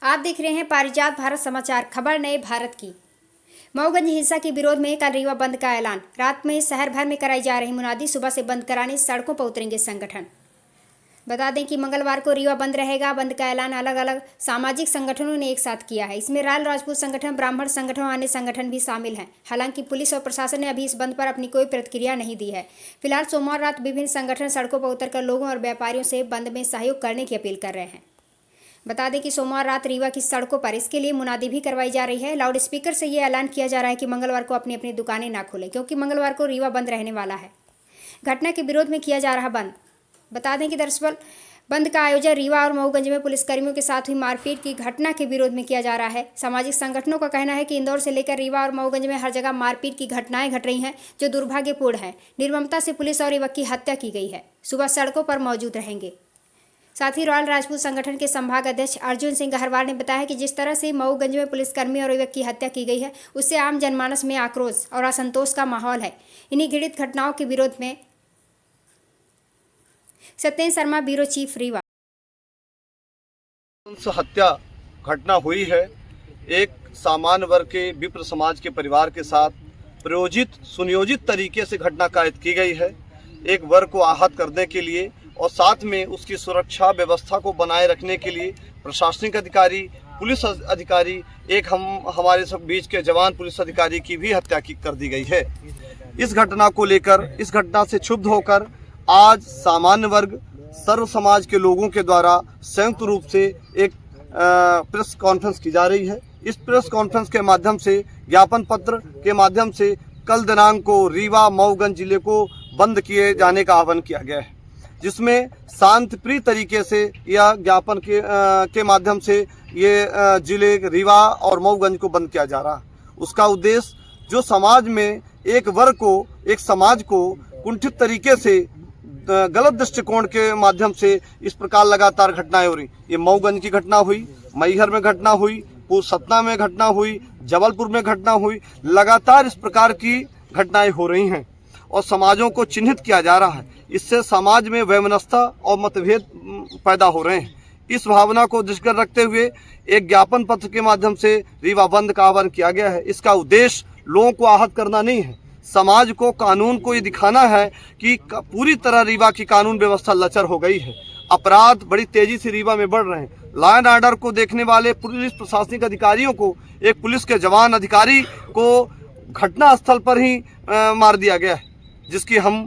आप देख रहे हैं पारिजात भारत समाचार। खबर नए भारत की। मऊगंज हिंसा के विरोध में कल रीवा बंद का ऐलान। रात में शहर भर में कराई जा रही मुनादी, सुबह से बंद कराने सड़कों पर उतरेंगे संगठन। बता दें कि मंगलवार को रीवा बंद रहेगा। बंद का ऐलान अलग अलग सामाजिक संगठनों ने एक साथ किया है। इसमें राल राजपूत संगठन, ब्राह्मण संगठन और अन्य संगठन भी शामिल हैं। हालांकि पुलिस और प्रशासन ने अभी इस बंद पर अपनी कोई प्रतिक्रिया नहीं दी है। फिलहाल सोमवार रात विभिन्न संगठन सड़कों पर उतरकर लोगों और व्यापारियों से बंद में सहयोग करने की अपील कर रहे हैं। बता दें कि सोमवार रात रीवा की सड़कों पर इसके लिए मुनादी भी करवाई जा रही है। लाउड स्पीकर से ये ऐलान किया जा रहा है कि मंगलवार को अपनी अपनी दुकानें ना खोलें, क्योंकि मंगलवार को रीवा बंद रहने वाला है। घटना के विरोध में किया जा रहा बंद। बता दें कि दरअसल बंद का आयोजन रीवा और मऊगंज में पुलिसकर्मियों के साथ हुई मारपीट की घटना के विरोध में किया जा रहा है। सामाजिक संगठनों का कहना है कि इंदौर से लेकर रीवा और मऊगंज में हर जगह मारपीट की घटनाएं घट रही हैं, जो दुर्भाग्यपूर्ण है। निर्ममता से पुलिस और युवक की हत्या की गई है। सुबह सड़कों पर मौजूद रहेंगे। साथ ही रॉयल राजपूत संगठन के संभाग अध्यक्ष अर्जुन सिंह गहरवाल ने बताया कि जिस तरह से मऊगंज में पुलिसकर्मी और युवक की हत्या की गई है, उससे आम जनमानस में आक्रोश और असंतोष का माहौल है। इन्हीं घृणित घटनाओं के विरोध में सत्येंद्र शर्मा, ब्यूरो चीफ, रीवा। हत्या घटना हुई है। एक सामान्य वर्ग के विप्र समाज के परिवार के साथ प्रयोजित सुनियोजित तरीके से घटना कायद की गई है। एक वर्ग को आहत करने के लिए और साथ में उसकी सुरक्षा व्यवस्था को बनाए रखने के लिए प्रशासनिक अधिकारी, पुलिस अधिकारी, एक हमारे सब बीच के जवान पुलिस अधिकारी की भी हत्या कर दी गई है। इस घटना को लेकर, इस घटना से क्षुब्ध होकर आज सामान्य वर्ग सर्व समाज के लोगों के द्वारा संयुक्त रूप से एक प्रेस कॉन्फ्रेंस की जा रही है। इस प्रेस कॉन्फ्रेंस के माध्यम से, ज्ञापन पत्र के माध्यम से कल दिनांक को रीवा मऊगंज जिले को बंद किए जाने का आह्वान किया गया है, जिसमें शांतिप्रिय तरीके से यह ज्ञापन के माध्यम से ये जिले रीवा और मऊगंज को बंद किया जा रहा है। उसका उद्देश्य जो समाज में एक वर्ग को, एक समाज को कुंठित तरीके से गलत दृष्टिकोण के माध्यम से इस प्रकार लगातार घटनाएं हो रही। ये मऊगंज की घटना हुई, मैहर में घटना हुई, सतना में घटना हुई, जबलपुर में घटना हुई। लगातार इस प्रकार की घटनाएं हो रही हैं और समाजों को चिन्हित किया जा रहा है। इससे समाज में वैमनस्यता और मतभेद पैदा हो रहे हैं। इस भावना को दृष्टिगत रखते हुए एक ज्ञापन पत्र के माध्यम से रीवा बंद का आह्वान किया गया है। इसका उद्देश्य लोगों को आहत करना नहीं है, समाज को, कानून को ये दिखाना है कि पूरी तरह रीवा की कानून व्यवस्था लचर हो गई है। अपराध बड़ी तेजी से रीवा में बढ़ रहे हैं। लॉ एंड ऑर्डर को देखने वाले पुलिस प्रशासनिक अधिकारियों को, एक पुलिस के जवान अधिकारी को घटना स्थल पर ही मार दिया गया है, जिसकी हम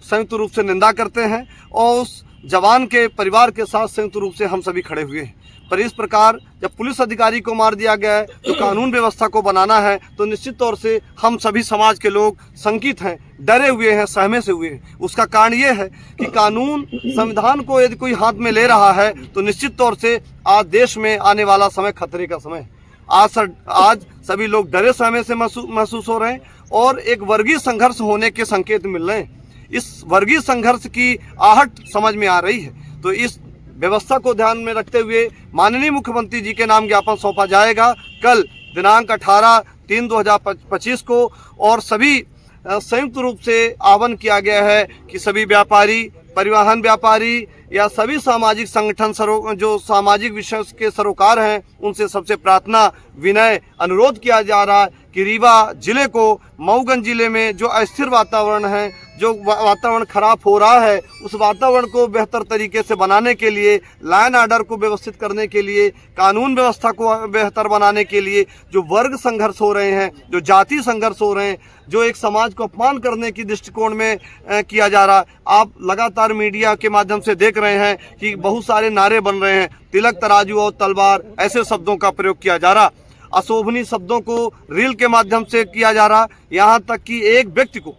संयुक्त रूप से निंदा करते हैं और उस जवान के परिवार के साथ संयुक्त रूप से हम सभी खड़े हुए हैं। पर इस प्रकार जब पुलिस अधिकारी को मार दिया गया है, जो कानून व्यवस्था को बनाना है, तो निश्चित तौर से हम सभी समाज के लोग शंकित हैं, डरे हुए हैं, सहमे से हुए हैं। उसका कारण ये है कि कानून, संविधान को यदि कोई हाथ में ले रहा है तो निश्चित तौर से आज देश में आने वाला समय खतरे का समय है। आज सभी लोग डरे सहमे से महसूस हो रहे हैं और एक वर्गीय संघर्ष होने के संकेत मिल रहे हैं। इस वर्गीय संघर्ष की आहट समझ में आ रही है। तो इस व्यवस्था को ध्यान में रखते हुए माननीय मुख्यमंत्री जी के नाम ज्ञापन सौंपा जाएगा कल दिनांक 18/3/2025 को। और सभी संयुक्त रूप से आह्वान किया गया है कि सभी व्यापारी, परिवहन व्यापारी या सभी सामाजिक संगठन जो सामाजिक विषय के सरोकार हैं, उनसे सबसे प्रार्थना, विनय, अनुरोध किया जा रहा है कि रीवा जिले को, मऊगंज जिले में जो अस्थिर वातावरण है, जो वातावरण खराब हो रहा है, उस वातावरण को बेहतर तरीके से बनाने के लिए, लॉ एंड ऑर्डर को व्यवस्थित करने के लिए, कानून व्यवस्था को बेहतर बनाने के लिए जो वर्ग संघर्ष हो रहे हैं, जो जाति संघर्ष हो रहे हैं, जो एक समाज को अपमान करने की दृष्टिकोण में किया जा रहा है। आप लगातार मीडिया के माध्यम से देख रहे हैं कि बहुत सारे नारे बन रहे हैं, तिलक, तराजू और तलवार, ऐसे शब्दों का प्रयोग किया जा रहा। अशोभनीय शब्दों को रील के माध्यम से किया जा रहा। यहाँ तक कि एक व्यक्ति को,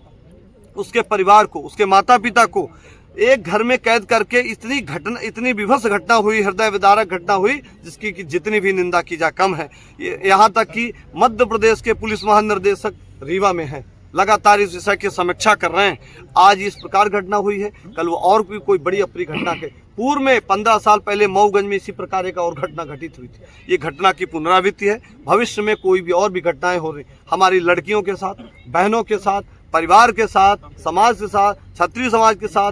उसके परिवार को, उसके माता पिता को एक घर में कैद करके इतनी विभत्स घटना हुई, हृदय विदारक घटना हुई, जिसकी कि जितनी भी निंदा की जा कम है। यहाँ तक कि मध्य प्रदेश के पुलिस महानिर्देशक रीवा में हैं, लगातार इस विषय की समीक्षा कर रहे हैं। आज इस प्रकार घटना हुई है, कल वो और भी कोई बड़ी अप्रिय घटना के पूर्व में 15 साल पहले मऊगंज में इसी प्रकार एक और घटना घटित हुई थी। ये घटना की पुनरावृत्ति है। भविष्य में कोई भी और भी घटनाएं हो रही, हमारी लड़कियों के साथ, बहनों के साथ, परिवार के साथ, समाज के साथ, क्षत्रिय समाज के साथ,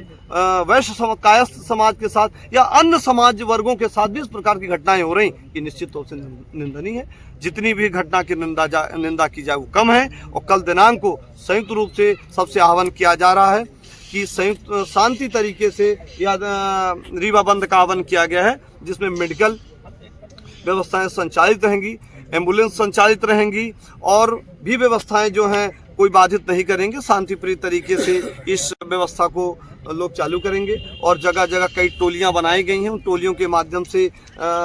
वैश्य कायस्थ समाज के साथ या अन्य समाज वर्गों के साथ भी इस प्रकार की घटनाएं हो रही, ये निश्चित तौर से निंदनीय है। जितनी भी घटना की निंदा की जाए वो कम है। और कल दिनांक को संयुक्त रूप से सबसे आह्वान किया जा रहा है कि संयुक्त शांति तरीके से या रीवा बंद का आह्वान किया गया है, जिसमें मेडिकल व्यवस्थाएं संचालित रहेंगी, एम्बुलेंस संचालित रहेंगी और भी व्यवस्थाएं जो हैं कोई बाधित नहीं करेंगे। शांतिप्रिय तरीके से इस व्यवस्था को लोग चालू करेंगे और जगह जगह कई टोलियां बनाई गई हैं। उन टोलियों के माध्यम से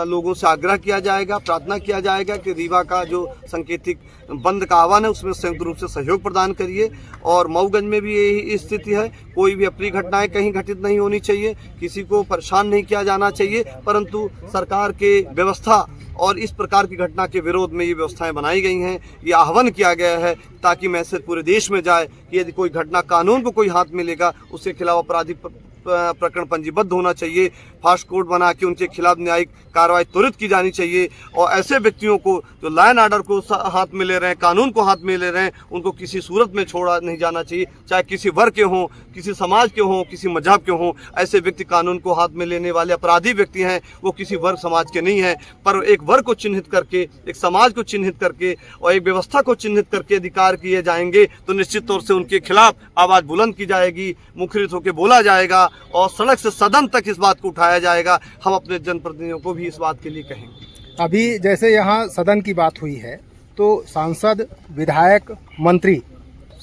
लोगों से आग्रह किया जाएगा, प्रार्थना किया जाएगा कि रीवा का जो सांकेतिक बंद का आह्वान है उसमें संयुक्त रूप से सहयोग प्रदान करिए। और मऊगंज में भी यही स्थिति है, कोई भी अप्रिय घटनाएं कहीं घटित नहीं होनी चाहिए, किसी को परेशान नहीं किया जाना चाहिए, परंतु सरकार के व्यवस्था और इस प्रकार की घटना के विरोध में ये व्यवस्थाएं बनाई गई हैं। ये आह्वान किया गया है ताकि मैसेज पूरे देश में जाए कि यदि कोई घटना कानून को कोई हाथ में लेगा उसके खिलाफ आपराधिक प्रकरण पंजीबद्ध होना चाहिए, फास्ट कोर्ट बना के उनके खिलाफ न्यायिक कार्रवाई त्वरित की जानी चाहिए। और ऐसे व्यक्तियों को जो लॉ एंड ऑर्डर को हाथ में ले रहे हैं, कानून को हाथ में ले रहे हैं, उनको किसी सूरत में छोड़ा नहीं जाना चाहिए, चाहे किसी वर्ग के हों, किसी समाज के हों, किसी मजहब के हों। ऐसे व्यक्ति कानून को हाथ में लेने वाले अपराधी व्यक्ति हैं, वो किसी वर्ग समाज के नहीं हैं, पर एक वर्ग को चिन्हित करके, एक समाज को चिन्हित करके और एक व्यवस्था को चिन्हित करके अधिकार किए जाएंगे तो निश्चित तौर से उनके खिलाफ आवाज़ बुलंद की जाएगी, मुखरित होकर बोला जाएगा और सड़क से सदन तक इस बात को उठाया जाएगा। हम अपने जनप्रतिनिधियों को भी इस बात के लिए कहेंगे। अभी जैसे यहाँ सदन की बात हुई है तो सांसद, विधायक, मंत्री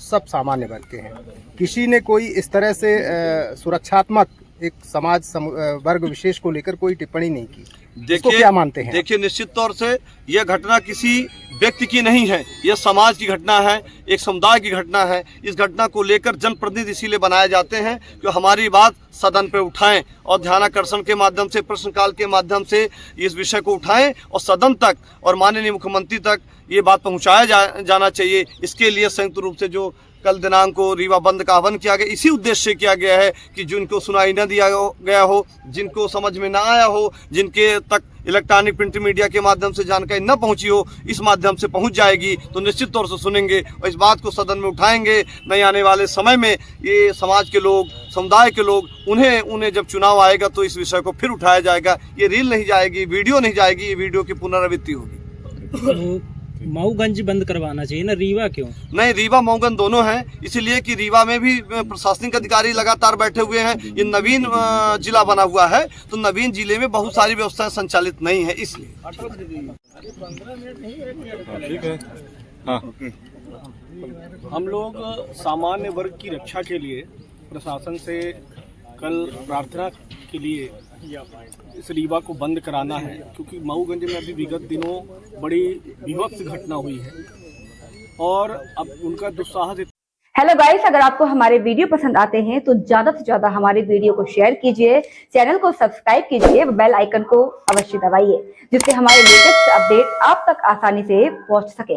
सब सामान्य वर्ग के हैं। किसी ने कोई इस तरह से सुरक्षात्मक एक समाज वर्ग विशेष को लेकर कोई टिप्पणी नहीं की। इसको क्या मानते हैं? देखिए, निश्चित तौर से यह घटना किसी व्यक्ति की नहीं है, यह समाज की घटना है, एक समुदाय की घटना है। इस घटना को लेकर जनप्रतिनिधि इसीलिए बनाए जाते हैं कि हमारी बात सदन पे उठाएं और ध्यानाकर्षण के माध्यम से, प्रश्नकाल के माध्यम से इस विषय को उठाएं और सदन तक और माननीय मुख्यमंत्री तक ये बात पहुंचाया जाना चाहिए। इसके लिए संयुक्त रूप से जो कल दिनांक को रीवा बंद का आह्वान किया गया, इसी उद्देश्य से किया गया है कि जिनको सुनाई न दिया गया हो, जिनको समझ में ना आया हो, जिनके तक इलेक्ट्रॉनिक प्रिंट मीडिया के माध्यम से जानकारी न पहुंची हो, इस माध्यम से पहुंच जाएगी तो निश्चित तौर से सुनेंगे और इस बात को सदन में उठाएंगे। नहीं आने वाले समय में ये समाज के लोग, समुदाय के लोग, उन्हें जब चुनाव आएगा तो इस विषय को फिर उठाया जाएगा। ये रील नहीं जाएगी, वीडियो नहीं जाएगी, ये वीडियो की पुनरावृत्ति होगी। मऊगंज बंद करवाना चाहिए ना, रीवा क्यों? नहीं, रीवा मऊगंज दोनों हैं, इसलिए कि रीवा में भी प्रशासनिक अधिकारी लगातार बैठे हुए हैं। ये नवीन जिला बना हुआ है तो नवीन जिले में बहुत सारी व्यवस्थाएं संचालित नहीं है, इसलिए। ठीक है। हाँ। हम लोग सामान्य वर्ग की रक्षा के लिए प्रशासन से कल प्रार्थना के लिए इस रीवा को बंद कराना है, क्योंकि मऊगंज में अभी विगत दिनों बड़ी विभत्स घटना हुई है और अब उनका दुस्साहस। हेलो गाइस, अगर आपको हमारे वीडियो पसंद आते हैं तो ज्यादा से ज्यादा हमारे वीडियो को शेयर कीजिए, चैनल को सब्सक्राइब कीजिए, बेल आइकन को अवश्य दबाइए, जिससे हमारे लेटेस्ट अपडेट आप तक आसानी से पहुंच सके।